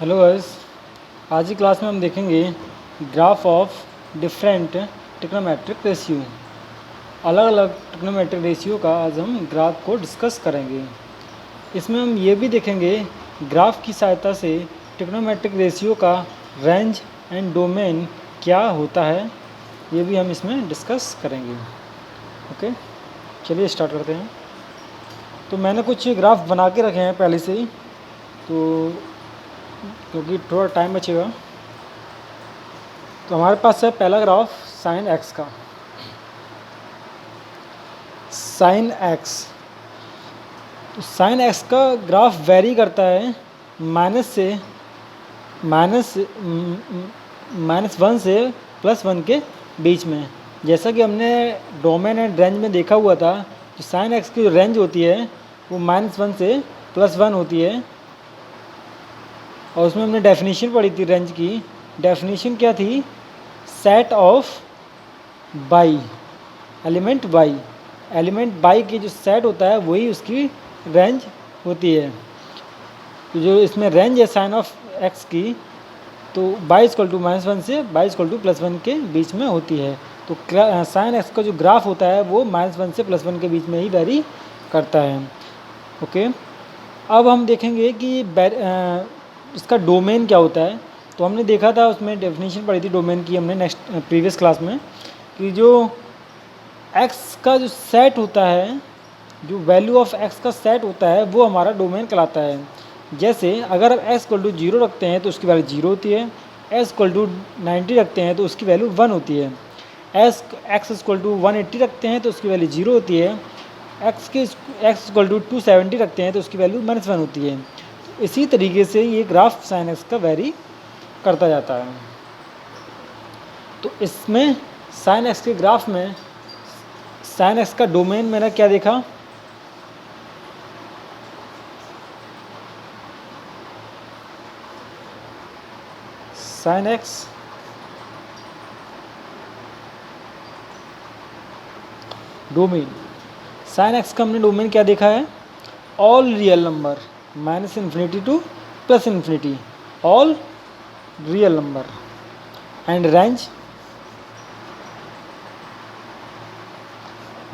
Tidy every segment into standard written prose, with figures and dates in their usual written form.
Hello guys. आज की class में हम देखेंगे graph of different trigonometric ratio. अलग अलग ट्रिग्नोमेट्रिक रेशियो का आज हम ग्राफ को डिस्कस करेंगे। इसमें हम ये भी देखेंगे ग्राफ की सहायता से ट्रिग्नोमेट्रिक रेशियो का रेंज एंड डोमेन क्या होता है, ये भी हम इसमें डिस्कस करेंगे। ओके, चलिए स्टार्ट करते हैं। तो मैंने कुछ ग्राफ बना के रखे हैं पहले से ही, तो क्योंकि थोड़ा टाइम बचेगा। तो हमारे पास है पहला ग्राफ साइन एक्स का। साइन एक्स, तो साइन एक्स का ग्राफ वेरी करता है माइनस से -1 से +1 के बीच में। जैसा कि हमने डोमेन एंड रेंज में देखा हुआ था कि साइन एक्स की जो रेंज होती है वो -1 से +1 होती है, और उसमें हमने डेफिनेशन पढ़ी थी रेंज की। डेफिनेशन क्या थी? Set of by element by, element by के जो सेट होता है वही उसकी रेंज होती है। तो जो इसमें रेंज है साइन ऑफ एक्स की, तो बाई इक्वल टू -1 से बाई इक्वल टू +1 के बीच में होती है। तो साइन एक्स का जो ग्राफ होता है वो -1 से +1 के बीच में ही वेरी करता है। ओके, अब हम देखेंगे कि इसका डोमेन क्या होता है। तो हमने देखा था, उसमें डेफिनेशन पढ़ी थी डोमेन की हमने नेक्स्ट प्रीवियस क्लास में, कि जो एक्स का जो सेट होता है, जो वैल्यू ऑफ एक्स का सेट होता है वो हमारा डोमेन कहलाता है। जैसे अगर हम एक्स इक्वल टू 0 रखते हैं तो उसकी वैल्यू 0 होती है, एक्स इक्वल टू 90 रखते हैं तो उसकी वैल्यू 1 होती है, एक्स इक्वल टू 180 रखते हैं तो उसकी वैल्यू 0 होती है, एक्स इक्वल टू 270 रखते हैं तो उसकी वैल्यू -1 होती है। इसी तरीके से ये ग्राफ साइन एक्स का वेरी करता जाता है। तो इसमें साइन एक्स के ग्राफ में साइन एक्स का डोमेन मैंने क्या देखा? Sine x domain, sine x का हमने डोमेन क्या देखा है? All real number -∞ to +∞, all real number, and range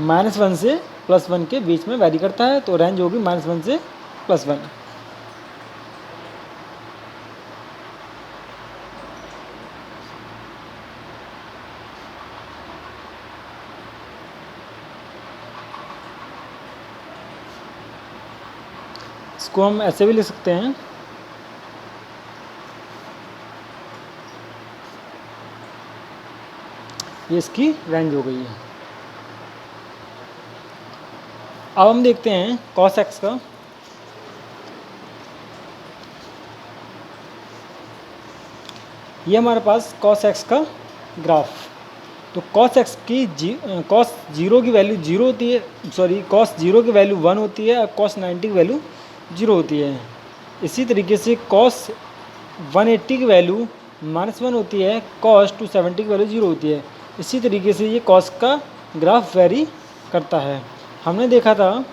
-1 से +1 के बीच में वैरी करता है। तो रेंज होगी -1 से +1। इसको हम ऐसे भी लिख सकते हैं, ये इसकी रेंज हो गई है। अब हम देखते हैं कॉस एक्स का। ये हमारे पास कॉस एक्स का ग्राफ। तो कॉस एक्स की कॉस 0 की वैल्यू 0 होती है, सॉरी कॉस 0 की वैल्यू 1 होती है और कॉस 90 की वैल्यू 0 होती है। इसी तरीके से कॉस 180 की वैल्यू -1 होती है, कॉस 270 की वैल्यू 0 होती है। इसी तरीके से ये कॉस का ग्राफ वेरी करता है। हमने देखा था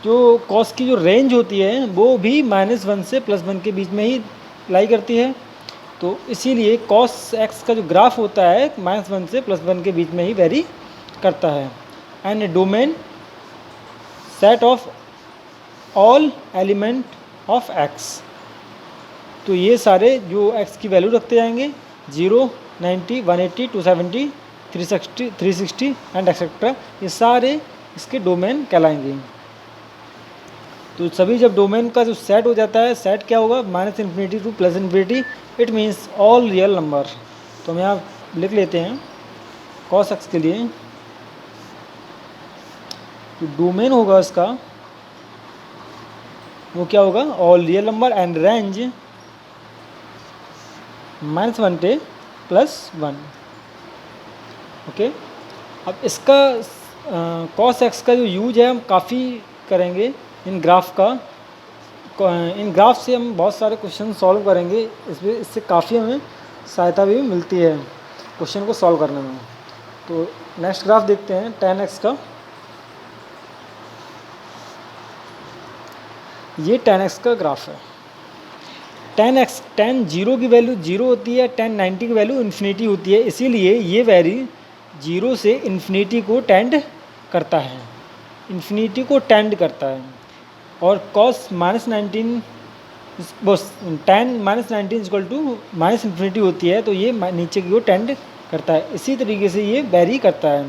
जो कॉस की जो रेंज होती है वो भी -1 से +1 के बीच में ही लाई करती है। तो इसीलिए कॉस एक्स का जो ग्राफ होता है -1 से +1 के बीच में ही वेरी करता है। And domain set of all element of x, तो ये सारे जो एक्स की वैल्यू रखते जाएंगे 0, 90, 180, 270, 360 एंड एक्सेट्रा, ये सारे इसके डोमेन कहलाएंगे। तो सभी जब डोमेन का जो सेट हो जाता है, सेट क्या होगा? -∞ To +∞, it means all real number. तो हम यहाँ लिख लेते हैं कॉस एक्स के लिए, तो डोमेन होगा इसका वो क्या होगा? All real number, and range -1 से +1। ओके, अब इसका कॉस एक्स का जो यूज है हम काफ़ी करेंगे इन ग्राफ का। इन ग्राफ से हम बहुत सारे क्वेश्चन सॉल्व करेंगे, इससे काफ़ी हमें सहायता भी मिलती है क्वेश्चन को सॉल्व करने में। तो नेक्स्ट ग्राफ देखते हैं tan x का। ये tan x का ग्राफ है। tan 0 की वैल्यू 0 होती है, tan 90 की वैल्यू इन्फिनिटी होती है, इसीलिए ये वैल्यू 0 से इन्फिनिटी को टेंड करता है, इन्फिनिटी को टेंड करता है। और cos -19 बस tan -19 equal to minus infinity होती है, तो ये नीचे की ओर टेंड करता है। इसी तरीके से ये वेरी करता है।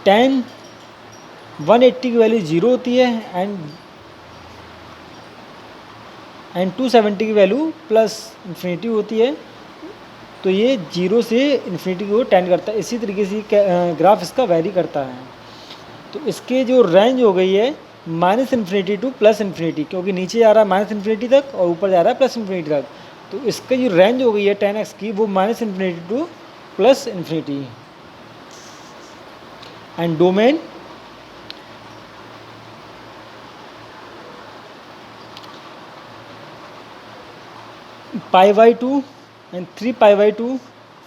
tan 180 की वैल्यू 0 होती है एंड 270 की वैल्यू प्लस इन्फिनिटी होती है, तो ये 0 से इन्फिनिटी की ओर टेंड करता है। इसी तरीके से ग्राफ इसका वेरी करता है। तो इसके जो रेंज हो गई है minus infinity to plus infinity, क्योंकि नीचे जा रहा है माइनस इन्फिनिटी तक और ऊपर जा रहा है प्लस इन्फिनिटी तक, तो इसका जो रेंज हो गई है tan x की वो minus infinity to plus infinity. And domain π/2 and 3π/2,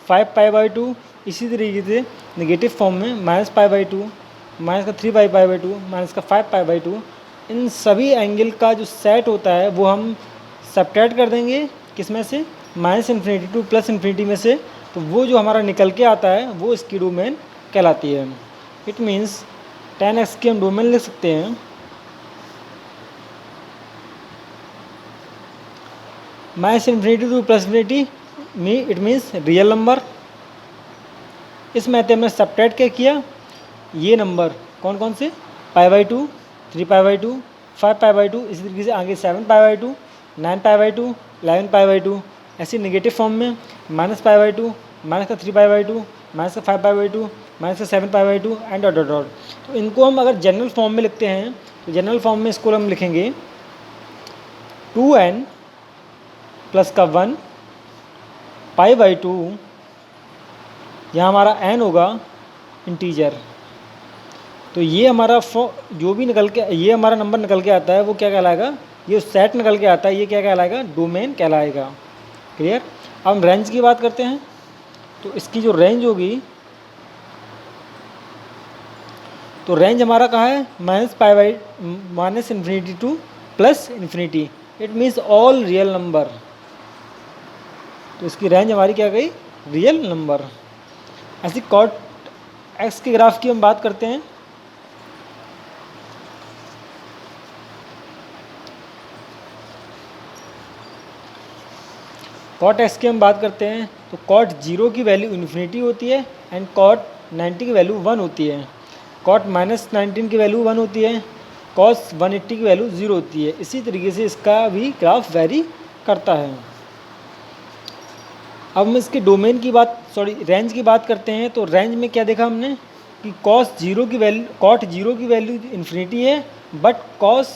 5π/2, इसी तरीके से नेगेटिव फॉर्म में -π/2, माइनस का 3π/2, माइनस का 5π/2, इन सभी एंगल का जो सेट होता है वो हम सब्ट्रैक्ट कर देंगे किस में से, minus infinity to plus infinity में से, तो वो जो हमारा निकल के आता है वो इसकी डोमेन कहलाती है। इट मीन्स tan x की हम डोमेन लिख सकते हैं minus infinity to plus infinity में, इट मीन्स रियल नंबर। इस मैथड में सब्ट्रैक्ट क्या किया, ये नंबर कौन कौन से, π/2, 3π/2, 5π/2, इसी तरीके से आगे 7π/2, 9π/2, 11π/2, ऐसी नेगेटिव फॉर्म में -π/2, माइनस का 3π/2, माइनस का 5π/2, माइनस का 7π/2 एंड डॉट डॉट डॉट। तो इनको हम अगर जनरल फॉर्म में लिखते हैं तो जनरल फॉर्म में इसको हम लिखेंगे 2n प्लस का 1 π/2, यहाँ हमारा n होगा इंटीजर। तो ये हमारा जो भी निकल के ये हमारा नंबर निकल के आता है वो क्या कहलाएगा, ये सेट निकल के आता है, ये क्या कहलाएगा, डोमेन कहलाएगा। क्लियर। अब हम रेंज की बात करते हैं, तो इसकी जो रेंज होगी, तो रेंज हमारा कहाँ है, minus infinity to plus infinity, it means all real number. तो इसकी रेंज हमारी क्या गई, रियल नंबर। ऐसी cot x के ग्राफ की हम बात करते हैं, cot x की हम बात करते हैं तो cot 0 की वैल्यू इन्फिनिटी होती है एंड cot 90 की वैल्यू 1 होती है, cot -19 की वैल्यू 1 होती है, cos 180 की वैल्यू 0 होती है। इसी तरीके से इसका भी ग्राफ वेरी करता है। अब हम इसके डोमेन की बात रेंज की बात करते हैं, तो रेंज में क्या देखा हमने कि cot 0 की वैल्यू इन्फिनिटी है बट cos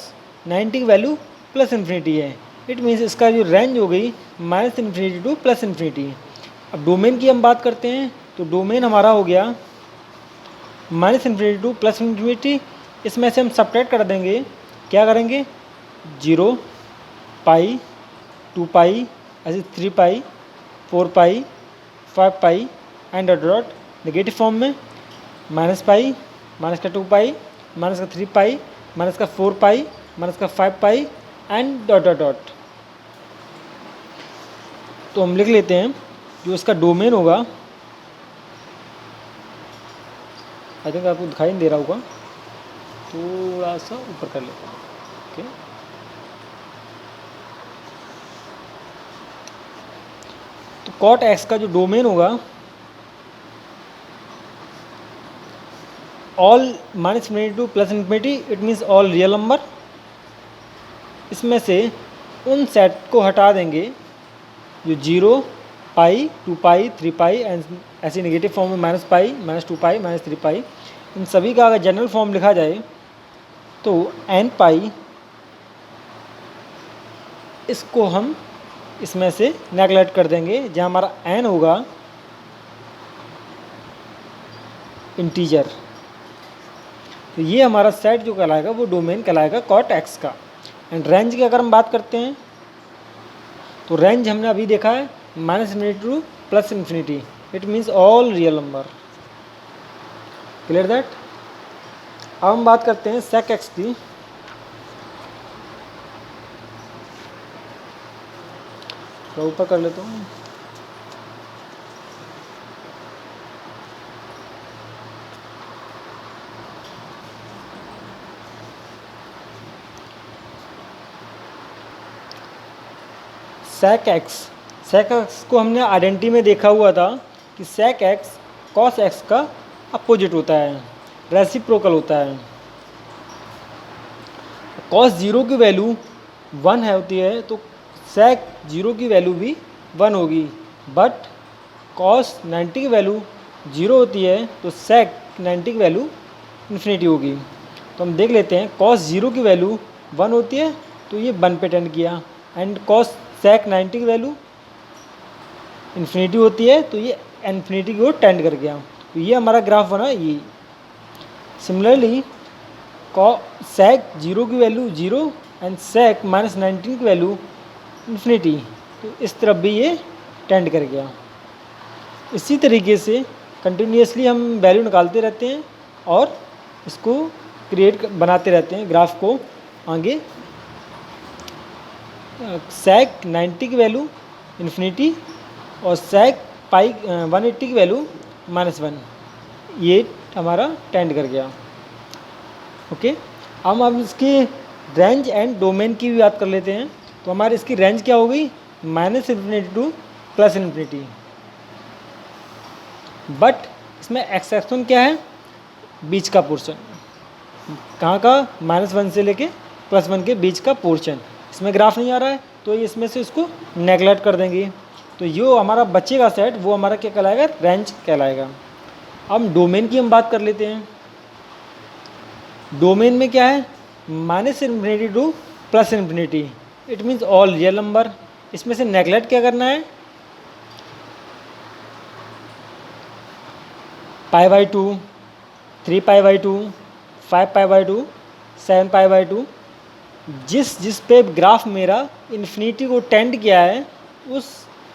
90 की वैल्यू प्लस इन्फिनिटी है। इट मीन्स इसका जो रेंज हो गई minus infinity to plus infinity. अब डोमेन की हम बात करते हैं, तो डोमेन हमारा हो गया minus infinity to plus infinity. इसमें से हम सब्ट्रैक्ट कर देंगे, क्या करेंगे, 0, पाई, 2π, ऐसे 3π, 4π, 5π and dot dot negative form में -π, माइनस का 2π, माइनस का 3π, माइनस का 4π, माइनस का 5π एंड डॉट डॉट डॉट। तो हम लिख लेते हैं जो इसका डोमेन होगा, आई थिंक आपको दिखाई नहीं दे रहा होगा, थोड़ा सा ऊपर कर लेते हैं। ओके, तो cot x का जो डोमेन होगा all minus infinity to plus infinity, it means all real number. इसमें से उन सेट को हटा देंगे जो 0, π, 2π, 3π एंड ऐसी नेगेटिव फॉर्म में -π, -2π, -3π, इन सभी का अगर जनरल फॉर्म लिखा जाए तो nπ, इसको हम इसमें से नेगलेक्ट कर देंगे, जहाँ हमारा n होगा इंटीजर। तो ये हमारा सेट जो कहलाएगा वो डोमेन कहलाएगा cot x का। एंड रेंज की अगर हम बात करते हैं तो रेंज हमने अभी देखा है minus infinity to plus infinity, it means all real number. Clear that. अब हम बात करते हैं sec x की। थोड़ा ऊपर कर लेता हूँ। sec x को हमने आइडेंटिटी में देखा हुआ था कि sec x cos x का अपोजिट होता है, रेसिप्रोकल होता है। cos 0 की वैल्यू 1 है होती है तो sec 0 की वैल्यू भी 1 होगी, बट cos 90 की वैल्यू 0 होती है तो sec 90 की वैल्यू इन्फिनिटी होगी। तो हम देख लेते हैं, cos 0 की वैल्यू 1 होती है तो ये 1 पे टेंड किया, एंड cos sec 90 की वैल्यू इन्फिनिटी होती है तो ये इन्फिनिटी की ओर टेंड कर गया। तो ये हमारा ग्राफ बना ये। सिमिलरली sec 0 की वैल्यू 0 एंड sec -19 की वैल्यू इन्फिनिटी, तो इस तरफ भी ये टेंड कर गया। इसी तरीके से कंटिन्यूसली हम वैल्यू निकालते रहते हैं और इसको क्रिएट बनाते रहते हैं ग्राफ को आगे। sec 90 की वैल्यू इन्फिनिटी और sec पाई 180 की वैल्यू -1, ये हमारा टेंड कर गया। ओके, अब इसकी रेंज एंड डोमेन की भी बात कर लेते हैं। तो हमारी इसकी रेंज क्या होगी, -∞ टू +∞। बट इसमें एक्सेप्शन क्या है, बीच का पोर्शन, कहाँ का, -1 से लेके +1 के बीच का पोर्शन। इसमें ग्राफ नहीं आ रहा है तो इसमें से इसको नेगलेक्ट कर देंगे, तो जो हमारा बचेगा सेट वो हमारा क्या कहलाएगा, रेंज कहलाएगा। अब डोमेन की हम बात कर लेते हैं। डोमेन में क्या है, -∞ to +∞, it means all real number. इसमें से नेगलेक्ट क्या करना है, π/2, 3π/2, 5π/2, 7π/2। जिस पे ग्राफ मेरा इन्फिनिटी को टेंड किया है उस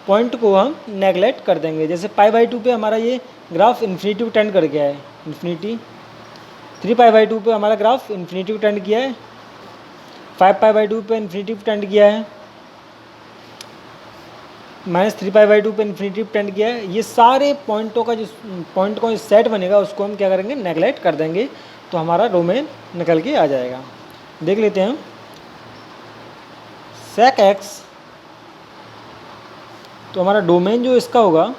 पॉइंट को हम नेगलेक्ट कर देंगे। जैसे π/2 पे हमारा ये ग्राफ इन्फिनिटी को टेंड कर गया है, इन्फिनिटी। 3π/2 पे हमारा ग्राफ इन्फिनिटी को टेंड किया है, 5π/2 पे इन्फिनिटी को टेंड किया है, -3π/2 पे इन्फिनिटी को टेंड किया है। ये सारे पॉइंटों का जो पॉइंट का सेट बनेगा उसको हम क्या करेंगे, नेगलेक्ट कर देंगे, तो हमारा डोमेन निकल के आ जाएगा। देख लेते हैं, sec x, तो हमारा डोमेन जो इसका होगा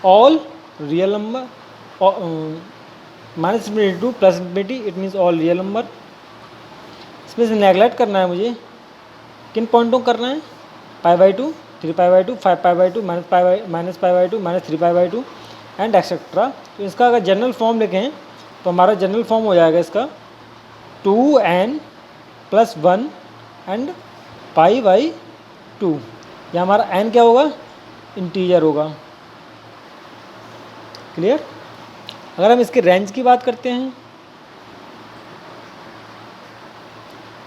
all real number, -∞ to +∞, it means all real number. इसमें से नेगलेक्ट करना है मुझे, किन पॉइंटों को करना है, π/2, 3π/2, 5π/2, -π/2, -3π/2 एंड एक्सेट्रा। तो इसका अगर जनरल फॉर्म लिखें तो हमारा जनरल फॉर्म हो जाएगा इसका 2n + 1 एंड π/2। या हमारा n क्या होगा, इंटीजर होगा। क्लियर। अगर हम इसके रेंज की बात करते हैं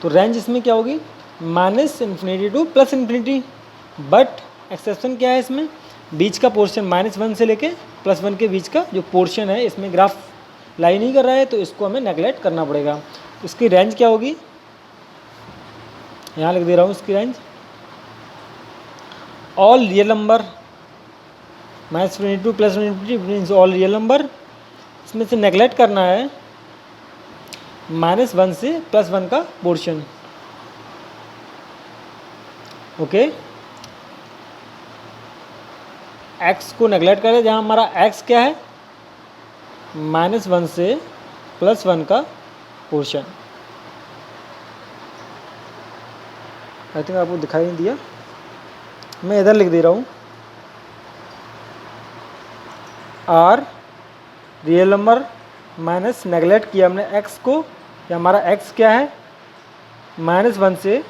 तो रेंज इसमें क्या होगी, -∞ टू +∞, बट एक्सेप्शन क्या है इसमें, बीच का पोर्शन -1 से लेके +1 के बीच का जो पोर्शन है, इसमें ग्राफ लाई नहीं कर रहा है तो इसको हमें नेगलेक्ट करना पड़ेगा। तो इसकी रेंज क्या होगी, यहाँ लिख दे रहा हूँ इसकी range, all real number, -∞ to +∞ means all real number. इसमें से नेगलेक्ट करना है -1 से +1 का पोर्शन। ओके, x को नेगलेक्ट करें, जहाँ हमारा x क्या है, -1 से +1 का पोर्शन। आई थिंक आपको दिखाई नहीं दिया, मैं इधर लिख दे रहा हूँ, r real number minus neglect किया हमने x को, या हमारा x क्या है, -1 से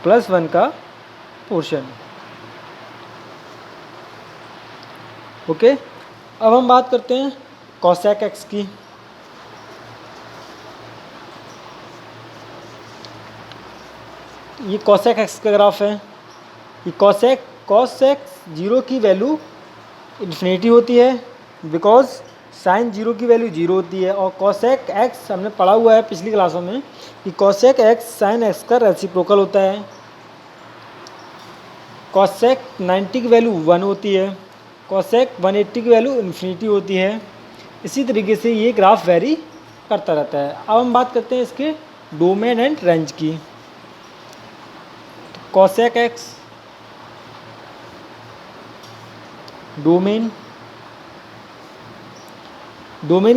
+1 का पोर्शन। ओके, अब हम बात करते हैं cosec x की। ये cosec x का ग्राफ है। ये cosec 0 की वैल्यू इन्फिनिटी होती है, बिकॉज साइन जीरो की वैल्यू जीरो होती है, और कॉसेक एक्स हमने पढ़ा हुआ है पिछली क्लासों में कि कॉसेक एक्स साइन एक्स का रेसिप्रोकल होता है। कॉसेक 90 की वैल्यू 1 होती है, कॉसेक 180 की वैल्यू इन्फिनिटी होती है। इसी तरीके से ये ग्राफ वेरी करता रहता है। अब हम बात करते हैं इसके डोमेन एंड रेंज की। तो कॉसेक एक्स डोमेन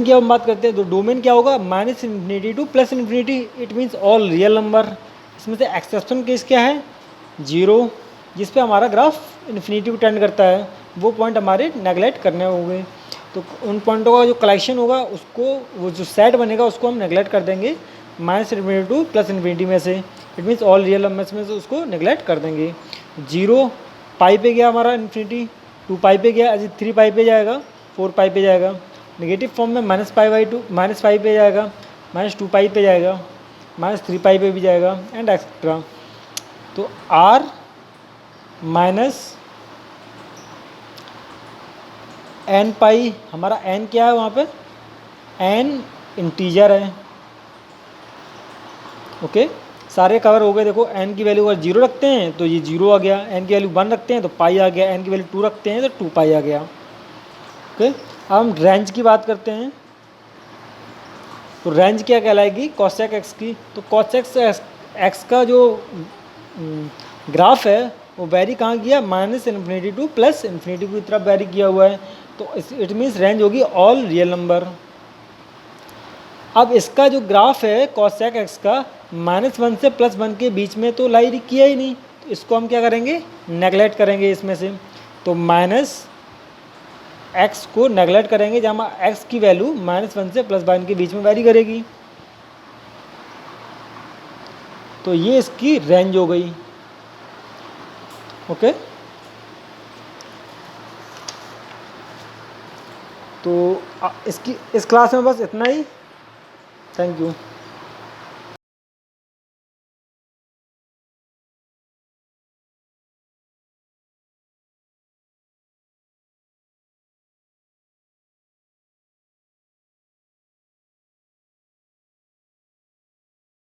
की हम बात करते हैं, तो डोमेन क्या होगा, minus infinity to plus infinity, it means all real number. इसमें से एक्सेप्शन केस क्या है, जीरो, जिस पे हमारा ग्राफ इन्फिनिटी को टेंड करता है, वो पॉइंट हमारे नेगलेक्ट करने होंगे। तो उन पॉइंटों का जो कलेक्शन होगा उसको, वो जो सेट बनेगा उसको हम नेगलेक्ट कर देंगे minus infinity to plus infinity में से, it means all real numbers में से उसको नेगलेक्ट कर देंगे। जीरो पाई पे गया हमारा इन्फिनिटी, 2 पाई पे गया, अजी 3 पाई पे जाएगा, 4 पाई पे जाएगा, नेगेटिव फॉर्म में minus pi by two, minus pi पे जाएगा, माइनस 2 पाई पे जाएगा, माइनस 3 पाई पे भी जाएगा, एंड एक्सेट्रा। तो आर माइनस एन पाई, हमारा एन क्या है वहाँ पे, एन इंटीजर है। ओके, सारे कवर हो गए। देखो एन की वैल्यू अगर जीरो रखते हैं तो ये जीरो आ गया, एन की वैल्यू 1 रखते हैं तो पाई आ गया, एन की वैल्यू 2 रखते हैं तो 2 पाई आ गया। ओके, अब हम रेंज की बात करते हैं। तो रेंज क्या कहलाएगी, कॉसेक एक्स की। तो कॉसेक एक्स का जो ग्राफ है वो वेरी कहाँ किया, minus infinity to plus infinity की तरफ वेरी किया हुआ है। तो इट मीन्स रेंज होगी ऑल रियल नंबर। अब इसका जो ग्राफ है कॉसेक एक्स का, -1 से +1 के बीच में तो लाई किया ही नहीं, तो इसको हम क्या करेंगे, नेगलेक्ट करेंगे इसमें से। तो माइनस एक्स को नेगलेक्ट करेंगे, जहाँ एक्स की वैल्यू -1 से +1 के बीच में वेरी करेगी। तो ये इसकी रेंज हो गई। ओके, तो इस क्लास में बस इतना ही। Thank you.